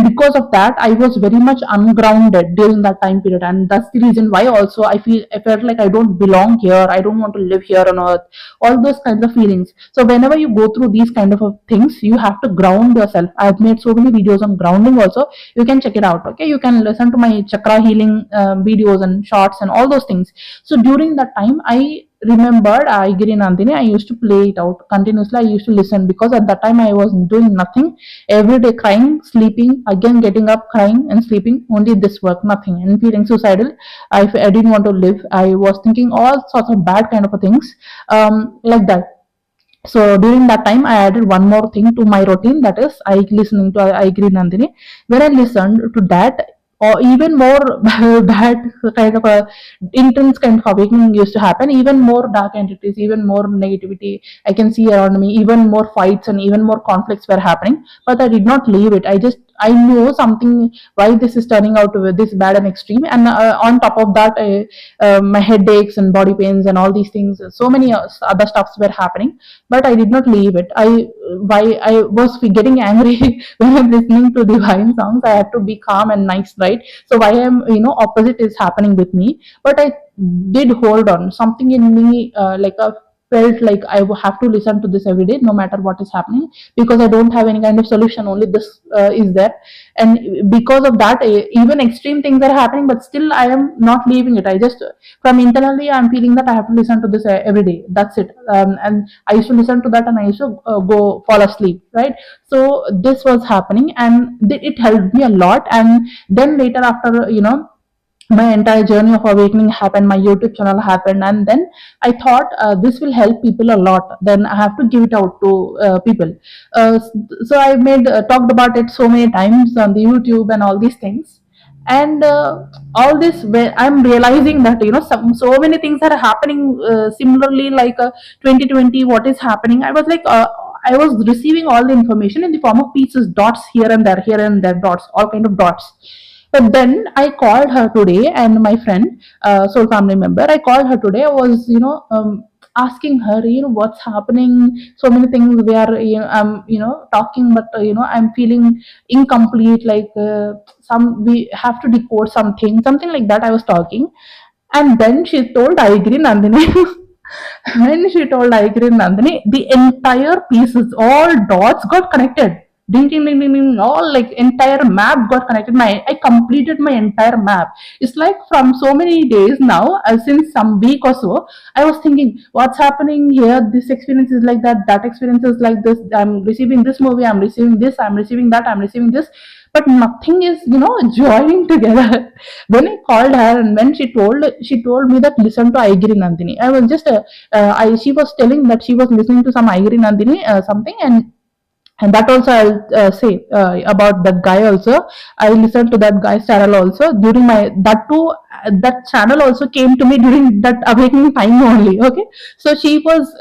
because of that, I was very much ungrounded during that time period, and that's the reason why also I felt like I don't belong here. I don't want to live here on earth. All those kinds of feelings. So whenever you go through these kind of things, you have to ground yourself. I've made so many videos on grounding also. You can check it out. Okay, you can listen to my chakra healing videos and shorts and all those things. So during that time, I remembered Giri Nandini. I used to play it out continuously. I used to listen, because at that time I was doing nothing. Every day crying, sleeping, again getting up, crying and sleeping. Only this work, nothing. And feeling suicidal. I didn't want to live. I was thinking all sorts of bad kind of things, like that. So during that time, I added one more thing to my routine, that is I listening to I Giri Nandini. When I listened to that, or even more bad kind of a intense kind of awakening used to happen. Even more dark entities, even more negativity I can see around me. Even more fights and even more conflicts were happening. But I did not leave it. I knew something, why this is turning out to be this bad and extreme. And on top of that, my headaches and body pains and all these things, so many other stuffs were happening. But I did not leave it. I was getting angry when I'm listening to divine songs. I had to be calm and nice, right? So why am opposite is happening with me. But I did hold on. Something in me, like a felt like I have to listen to this every day, no matter what is happening, because I don't have any kind of solution. Only this is there, and because of that, even extreme things are happening, but still I am not leaving it. I just, from internally, I'm feeling that I have to listen to this every day. That's it. And I used to listen to that, and I used to go fall asleep. Right. So this was happening, and it helped me a lot. And then later, after my entire journey of awakening happened, my YouTube channel happened, and then I thought this will help people a lot. Then I have to give it out to people. uh, so I made talked about it so many times on the YouTube and all these things. And all this, where I'm realizing that so many things are happening similarly, like 2020, what is happening. I was like, I was receiving all the information in the form of pieces, dots here and there, dots, all kind of dots. But then I called her today, and my friend, soul family member, I called her today. I was, asking her, what's happening. So many things we are, I'm, talking, but I'm feeling incomplete. Like we have to decode something like that. I was talking, and then she told, I agree, Nandini. When she told, I agree, Nandini, the entire pieces, all dots got connected. Ding ding ding ding ding, all like entire map got connected. I completed my entire map. It's like from so many days now, since some week or so, I was thinking, what's happening here? This experience is like that. That experience is like this. I'm receiving this movie. I'm receiving this. I'm receiving that. I'm receiving this. But nothing is, joining together. When I called her, and when she told me that listen to Aigiri Nandini. I was just, she was telling that she was listening to some Aigiri Nandini something, and that also I'll say about that guy also. I listened to that guy's channel also during my, that too, that channel also came to me during that awakening time only. Okay, so she was,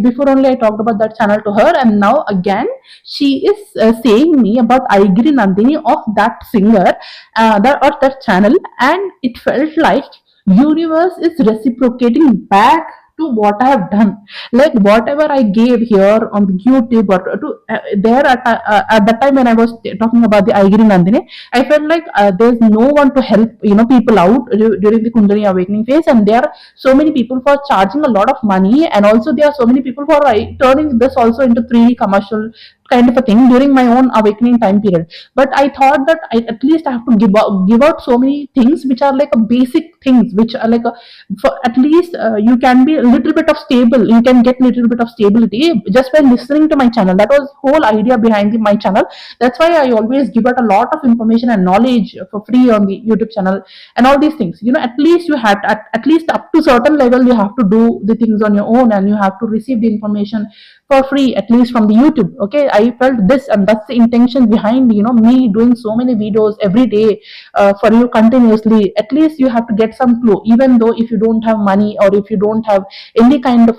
before only I talked about that channel to her, and now again she is saying me about Aigiri Nandini of that singer, that channel. And it felt like universe is reciprocating back to what I have done. Like whatever I gave here on the YouTube or to there at that time when I was talking about the Aigiri Nandini, I felt like there's no one to help people out during the Kundalini awakening phase, and there are so many people for charging a lot of money, and also there are so many people for turning this also into 3D commercial kind of a thing during my own awakening time period. But I thought that at least I have to give out so many things which are like a basic things, which are like a, for at least you can be a little bit of stable, you can get little bit of stability just by listening to my channel. That was whole idea behind my channel. That's why I always give out a lot of information and knowledge for free on the YouTube channel and all these things. At least you have at least up to certain level you have to do the things on your own, and you have to receive the information for free, at least from the YouTube. Okay, I felt this, and that's the intention behind me doing so many videos every day for you continuously. At least you have to get some clue, even though if you don't have money or if you don't have any kind of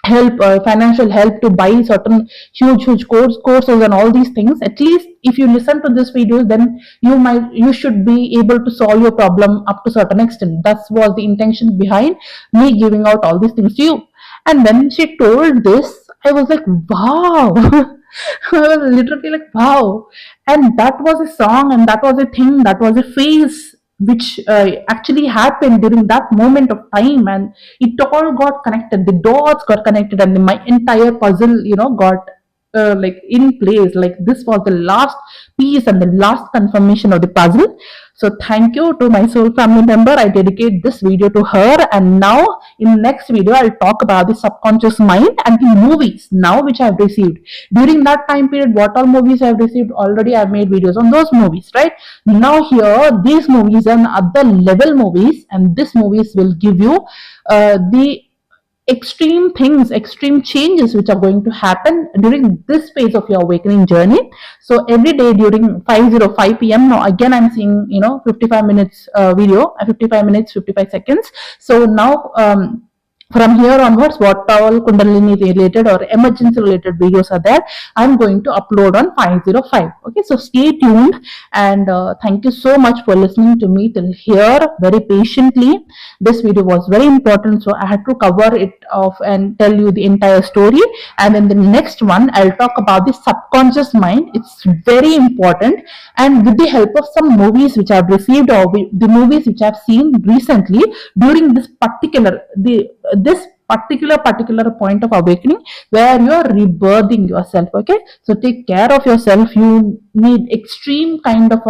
help, financial help to buy certain huge courses and all these things. At least if you listen to this video, then you should be able to solve your problem up to certain extent. That was the intention behind me giving out all these things to you. And when she told this, I was like, wow. I was literally like, wow. And that was a song, and that was a thing, that was a phase which actually happened during that moment of time, and it all got connected. The dots got connected, and my entire puzzle, got like in place. Like this was the last piece and the last confirmation of the puzzle. So thank you to my soul family member. I dedicate this video to her. And now in next video, I'll talk about the subconscious mind and the movies now which I've received during that time period. What all movies I've received already, I've made videos on those movies, right? Now here, these movies and other level movies, and these movies will give you the extreme things, extreme changes which are going to happen during this phase of your awakening journey. So every day during 5:05 p.m. now again I'm seeing 55 minutes video, 55 minutes 55 seconds. So now from here onwards, what all Kundalini related or emergency related videos are there, I'm going to upload on 5:05. Okay, so stay tuned, and thank you so much for listening to me till here very patiently. This video was very important, so I had to cover it off and tell you the entire story. And in the next one, I'll talk about the subconscious mind. It's very important, and with the help of some movies which I've received, or the movies which I've seen recently during this particular point of awakening where you're rebirthing yourself. Okay, so take care of yourself. You need extreme kind of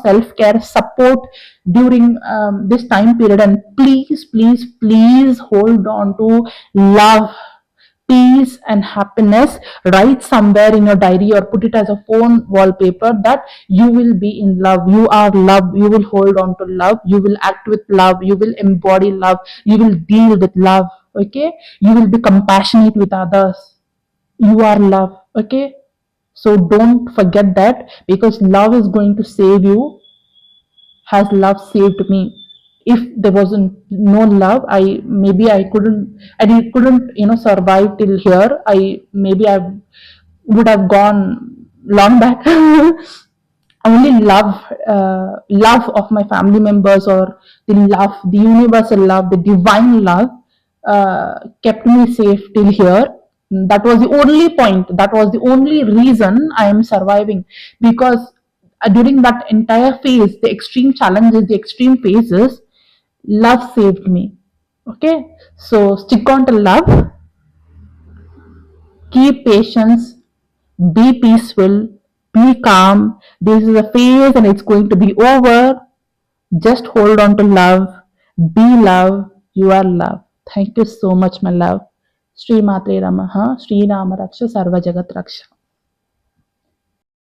self-care support during this time period, and please hold on to love, peace and happiness. Write somewhere in your diary or put it as a phone wallpaper that you will be in love, you are love, you will hold on to love, you will act with love, you will embody love, you will deal with love. Okay, you will be compassionate with others, you are love. Okay, so don't forget that, because love is going to save you, has love saved me. If there wasn't no love, I couldn't survive till here. I would have gone long back. Only love of my family members, or the universal love, the divine love, kept me safe till here. That was the only point, that was the only reason I am surviving, because during that entire phase, the extreme challenges, the extreme phases, love saved me. Okay, so stick on to love, keep patience, be peaceful, be calm. This is a phase and it's going to be over. Just hold on to love, be love, you are love. Thank you so much, my love. Sri Matre Ramaha, Sri Rama Raksha, Sarva Jagat Raksha.